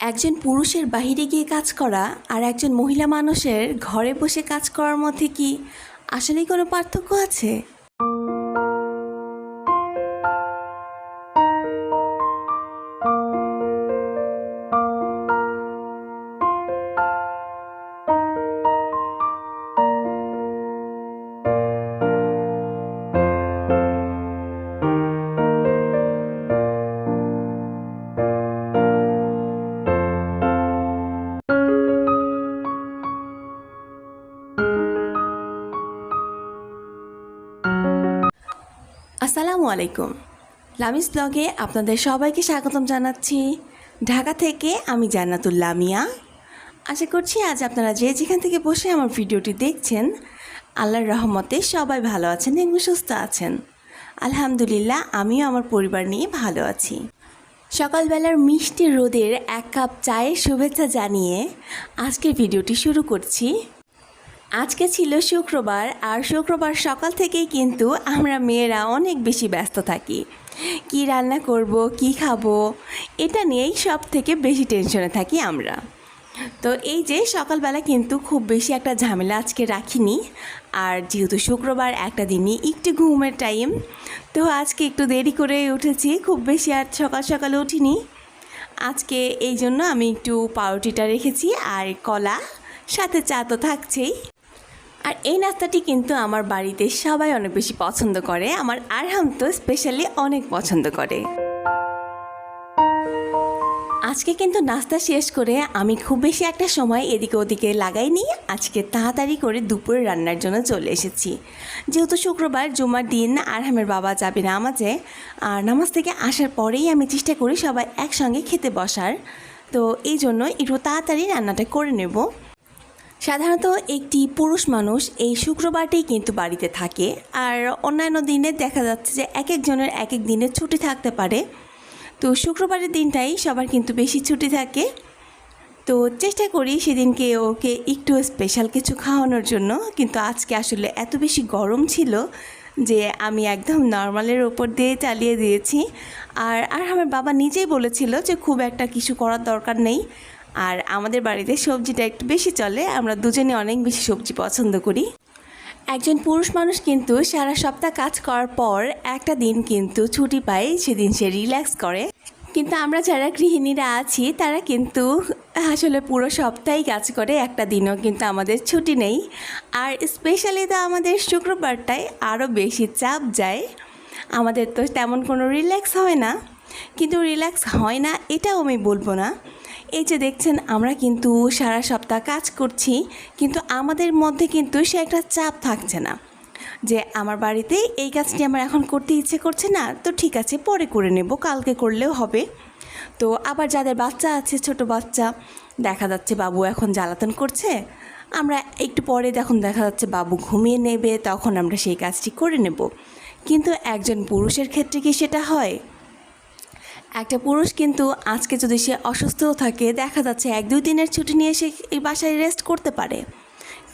একজন পুরুষের বাহিরে গিয়ে কাজ করা আর একজন মহিলা মানুষের ঘরে বসে কাজ করার মধ্যে কি আসলেই কোনো পার্থক্য আছে? আসসালামু আলাইকুম। লামিস ব্লগে আপনাদের সবাইকে স্বাগতম জানাচ্ছি। ঢাকা থেকে আমি জান্নাতুল লামিয়া। আশা করছি আজ আপনারা যে যেখান থেকে বসে আমার ভিডিওটি দেখছেন, আল্লাহর রহমতে সবাই ভালো আছেন এবং সুস্থ আছেন। আলহামদুলিল্লাহ, আমিও আমার পরিবার নিয়ে ভালো আছি। সকালবেলার মিষ্টি রোদের এক কাপ চায়ের শুভেচ্ছা জানিয়ে আজকের ভিডিওটি শুরু করছি। আজকে ছিল শুক্রবার, আর শুক্রবার সকাল থেকেই কিন্তু আমরা মেয়েরা অনেক বেশি ব্যস্ত থাকি। কি রান্না করব, কি খাবো, এটা নিয়েই সব থেকে বেশি টেনশনে থাকি আমরা। তো এই যে সকালবেলা কিন্তু খুব বেশি একটা ঝামেলা আজকে রাখিনি। আর যেহেতু শুক্রবার একটা দিনই একটু ঘুমের টাইম, তো আজকে একটু দেরি করে উঠেছি, খুব বেশি আর সকাল সকালে উঠিনি। আজকে এই জন্য আমি একটু পাউরুটিটা রেখেছি আর কলা, সাথে চা তো থাকছেই। আর এই নাস্তাটি কিন্তু আমার বাড়িতে সবাই অনেক বেশি পছন্দ করে, আমার আরহাম তো স্পেশালি অনেক পছন্দ করে। আজকে কিন্তু নাস্তা শেষ করে আমি খুব বেশি একটা সময় এদিকে ওদিকে লাগাইনি। আজকে তাড়াতাড়ি করে দুপুরে রান্নার জন্য চলে এসেছি। যেহেতু শুক্রবার, জুমার দিন আরহামের বাবা যাবে নামাজে, আর নামাজ থেকে আসার পরেই আমি চেষ্টা করি সবাই একসঙ্গে খেতে বসার। তো এই জন্য একটু তাড়াতাড়ি রান্নাটা করে নেব। সাধারণত একটি পুরুষ মানুষ এই শুক্রবারটাই কিন্তু বাড়িতে থাকে, আর অন্যান্য দিনে দেখা যাচ্ছে যে এক একজনের এক এক দিনে ছুটি থাকতে পারে। তো শুক্রবারের দিনটাই সবার কিন্তু বেশি ছুটি থাকে। তো চেষ্টা করি সেদিনকে ওকে একটু স্পেশাল কিছু খাওয়ানোর জন্য, কিন্তু আজকে আসলে এত বেশি গরম ছিল যে আমি একদম নর্মালের ওপর দিয়ে চালিয়ে দিয়েছি। আর আমার বাবা নিজেই বলেছিল যে খুব একটা কিছু করার দরকার নেই। আর আমাদের বাড়িতে সবজিটা একটু বেশি চলে, আমরা দুজনে অনেক বেশি সবজি পছন্দ করি। একজন পুরুষ মানুষ কিন্তু সারা সপ্তাহ কাজ করার পর একটা দিন কিন্তু ছুটি পায়, সেদিন সে রিল্যাক্স করে। কিন্তু আমরা যারা গৃহিণীরা আছি তারা কিন্তু আসলে পুরো সপ্তাহেই কাজ করে, একটা দিনও কিন্তু আমাদের ছুটি নেই। আর স্পেশালি তো আমাদের শুক্রবারটায় আরও বেশি চাপ যায়। আমাদের তো তেমন কোনো রিল্যাক্স হয় না। কিন্তু রিল্যাক্স হয় না এটাও আমি বলবো না। এই যে দেখছেন, আমরা কিন্তু সারা সপ্তাহ কাজ করছি, কিন্তু আমাদের মধ্যে কিন্তু সে একটা চাপ থাকছে না যে আমার বাড়িতে এই কাজটি আমার এখন করতে ইচ্ছে করছে না, তো ঠিক আছে পরে করে নেব, কালকে করলেও হবে। তো আবার যাদের বাচ্চা আছে, ছোট বাচ্চা, দেখা যাচ্ছে বাবু এখন জ্বালাতন করছে, আমরা একটু পরে যখন দেখা যাচ্ছে বাবু ঘুমিয়ে নেবে তখন আমরা সেই কাজটি করে নেব। কিন্তু একজন পুরুষের ক্ষেত্রে কি সেটা হয়? একটা পুরুষ কিন্তু আজকে যদি সে অসুস্থও থাকে, দেখা যাচ্ছে 1-2 দিনের ছুটি নিয়ে সে এই বাসায় রেস্ট করতে পারে,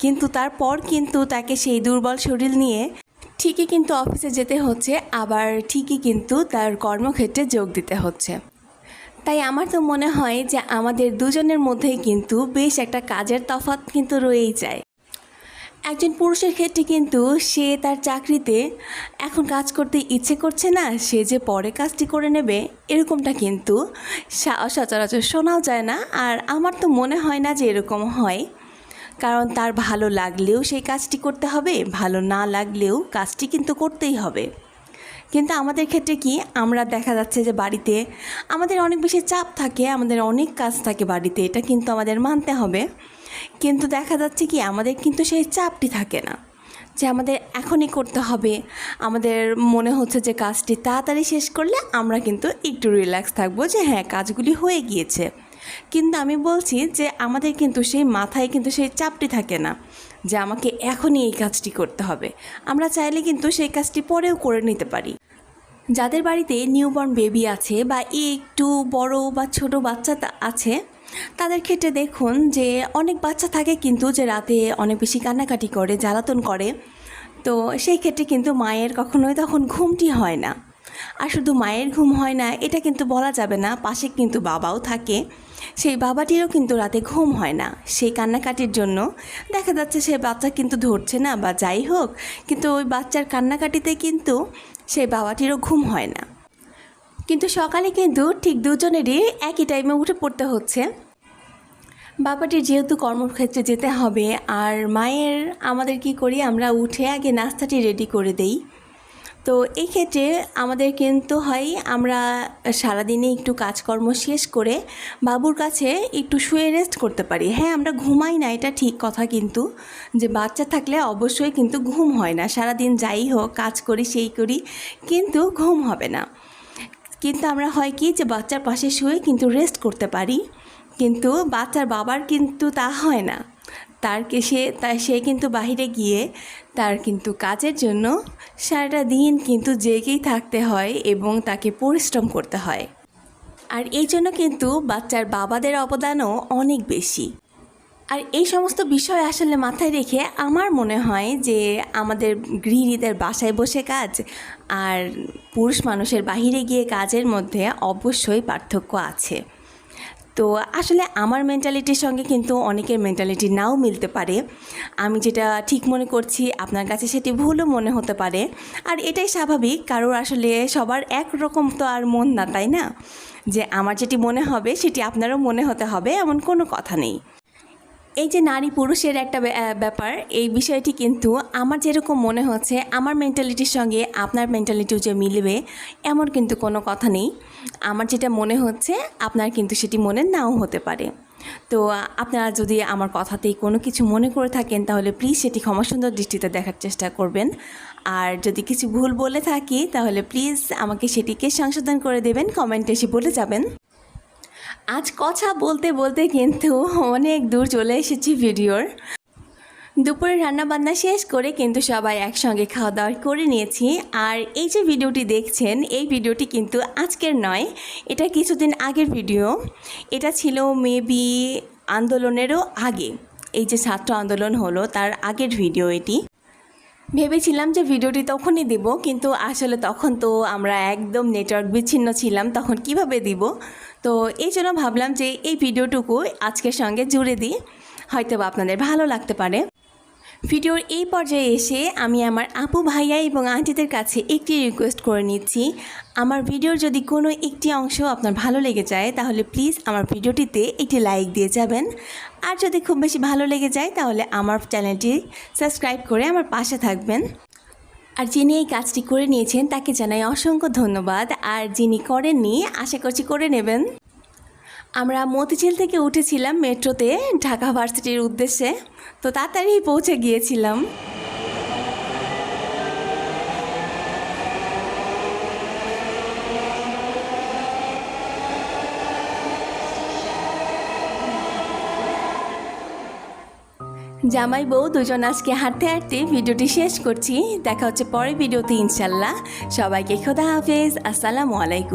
কিন্তু তারপর কিন্তু তাকে সেই দুর্বল শরীর নিয়ে ঠিকই কিন্তু অফিসে যেতে হচ্ছে, আবার ঠিকই কিন্তু তার কর্মক্ষেত্রে যোগ দিতে হচ্ছে। তাই আমার তো মনে হয় যে আমাদের দুজনের মধ্যেই কিন্তু বেশ একটা কাজের তফাৎ কিন্তু রয়েই যায়। একজন পুরুষের ক্ষেত্রে কিন্তু সে তার চাকরিতে এখন কাজ করতে ইচ্ছে করছে না, সে যে পরে কাজটি করে নেবে, এরকমটা কিন্তু সচরাচর শোনাও যায় না। আর আমার তো মনে হয় না যে এরকম হয়, কারণ তার ভালো লাগলেও সেই কাজটি করতে হবে, ভালো না লাগলেও কাজটি কিন্তু করতেই হবে। কিন্তু আমাদের ক্ষেত্রে কি, আমরা দেখা যাচ্ছে যে বাড়িতে আমাদের অনেক বেশি চাপ থাকে, আমাদের অনেক কাজ থাকে বাড়িতে, এটা কিন্তু আমাদের মানতে হবে। কিন্তু দেখা যাচ্ছে কি আমাদের কিন্তু সেই চাপটি থাকে না যে আমাদের এখনই করতে হবে। আমাদের মনে হচ্ছে যে কাজটি তাড়াতাড়ি শেষ করলে আমরা কিন্তু একটু রিল্যাক্স থাকবো, যে হ্যাঁ কাজগুলি হয়ে গিয়েছে। কিন্তু আমি বলছি যে আমাদের কিন্তু সেই মাথায় কিন্তু সেই চাপটি থাকে না যে আমাকে এখনই এই কাজটি করতে হবে। আমরা চাইলে কিন্তু সেই কাজটি পরেও করে নিতে পারি। যাদের বাড়িতে নিউবর্ন বেবি আছে বা একটু বড় বা ছোট বাচ্চা আছে, তাদের ক্ষেত্রে দেখুন যে অনেক বাচ্চা থাকে কিন্তু যে রাতে অনেক বেশি কান্নাকাটি করে, জ্বালাতন করে। তো সেই ক্ষেত্রে কিন্তু মায়ের কখনোই তখন ঘুমটি হয় না। আর শুধু মায়ের ঘুম হয় না এটা কিন্তু বলা যাবে না, পাশে কিন্তু বাবাও থাকে। সেই বাবাটিরও কিন্তু রাতে ঘুম হয় না, সেই কান্নাকাটির জন্য দেখা যাচ্ছে সে বাচ্চা কিন্তু ধরছে না বা যাই হোক, কিন্তু ওই বাচ্চার কান্নাকাটিতে কিন্তু সেই বাবাটিরও ঘুম হয় না। কিন্তু সকালে কিন্তু ঠিক দুজনেরই একই টাইমে উঠে পড়তে হচ্ছে। বাবাটির যেহেতু কর্মক্ষেত্রে যেতে হবে, আর মায়ের আমাদের কি করি, আমরা উঠে আগে নাস্তাটি রেডি করে দেই। তো এই ক্ষেত্রে আমাদের কিন্তু হয় আমরা সারাদিনে একটু কাজকর্ম শেষ করে বাবুর কাছে একটু শুয়ে রেস্ট করতে পারি। হ্যাঁ, আমরা ঘুমাই না এটা ঠিক কথা, কিন্তু যে বাচ্চা থাকলে অবশ্যই কিন্তু ঘুম হয় না। সারাদিন যাই হোক কাজ করি সেই করি, কিন্তু ঘুম হবে না। কিন্তু আমরা হয় কি যে বাচ্চার পাশে শুয়ে কিন্তু রেস্ট করতে পারি, কিন্তু বাচ্চার বাবার কিন্তু তা হয় না। সে কিন্তু বাহিরে গিয়ে তার কিন্তু কাজের জন্য সারাটা দিন কিন্তু জেগেই থাকতে হয় এবং তাকে পরিশ্রম করতে হয়। আর এই জন্য কিন্তু বাচ্চার বাবাদের অবদানও অনেক বেশি। আর এই সমস্ত বিষয় আসলে মাথায় রেখে আমার মনে হয় যে আমাদের গৃহিণীদের বাসায় বসে কাজ আর পুরুষ মানুষের বাহিরে গিয়ে কাজের মধ্যে অবশ্যই পার্থক্য আছে। তো আসলে আমার মেন্টালিটির সঙ্গে কিন্তু অনেকের মেন্টালিটি নাও মিলতে পারে। আমি যেটা ঠিক মনে করছি আপনার কাছে সেটি ভুলও মনে হতে পারে, আর এটাই স্বাভাবিক। কারোর আসলে সবার একরকম তো আর মন না, তাই না? যে আমার যেটি মনে হবে সেটি আপনারও মনে হতে হবে এমন কোনো কথা নেই। এই যে নারী পুরুষের একটা ব্যাপার, এই বিষয়টি কিন্তু আমার যেরকম মনে হচ্ছে আমার মেন্টালিটির সঙ্গে আপনার মেন্টালিটিও যে মিলবে এমন কিন্তু কোনো কথা নেই। আমার যেটা মনে হচ্ছে আপনার কিন্তু সেটি মনে নাও হতে পারে। তো আপনারা যদি আমার কথাতেই কোনো কিছু মনে করে থাকেন তাহলে প্লিজ সেটি ক্ষমাসুন্দর দৃষ্টিতে দেখার চেষ্টা করবেন। আর যদি কিছু ভুল বলে থাকি তাহলে প্লিজ আমাকে সেটিকে সংশোধন করে দেবেন, কমেন্টে এসে বলে যাবেন। আজ কথা বলতে বলতে কিন্তু অনেক দূর চলে এসেছি ভিডিওর। দুপুরে রান্নাবান্না শেষ করে কিন্তু সবাই একসঙ্গে খাওয়া দাওয়া করে নিয়েছি। আর এই যে ভিডিওটি দেখছেন এই ভিডিওটি কিন্তু আজকের নয়, এটা কিছুদিন আগের ভিডিও। এটা ছিল মেবি আন্দোলনেরও আগে, এই যে ছাত্র আন্দোলন হলো তার আগের ভিডিও এটি। ভেবেছিলাম যে ভিডিওটি তখনই দেব, কিন্তু আসলে তখন তো আমরা একদম নেটওয়ার্ক বিচ্ছিন্ন ছিলাম, তখন কিভাবে দিব। তো এই জন্য ভাবলাম যে এই ভিডিওটুকু আজকের সঙ্গে জুড়ে দিই, হয়তো আপনাদের ভালো লাগতে পারে। ভিডিওর এই পর্যায়ে এসে আমি আমার আপু ভাইয়া এবং আন্টিদের কাছে একটি রিকোয়েস্ট করে নিচ্ছি। আমার ভিডিওর যদি কোনো একটি অংশ আপনার ভালো লেগে যায় তাহলে প্লিজ আমার ভিডিওটিতে একটি লাইক দিয়ে যাবেন। আর যদি খুব বেশি ভালো লেগে যায় তাহলে আমার চ্যানেলটি সাবস্ক্রাইব করে আমার পাশে থাকবেন। আর যিনি এই কাজটি করে নিয়েছেন তাকে জানাই অসংখ্য ধন্যবাদ, আর যিনি করেননি আশা করছি করে নেবেন। আমরা মতিঝিল থেকে উঠেছিলাম মেট্রোতে ঢাকা ভার্সিটির উদ্দেশ্যে, তো তাড়াতাড়ি পৌঁছে গিয়েছিলাম। জামাই বউ দুজন আজকে হাঁটতে হাঁটতে ভিডিওটি শেষ করছি। দেখা হচ্ছে পরের ভিডিওতে ইনশাল্লাহ। সবাইকে খোদা হাফেজ, আসসালামু আলাইকুম।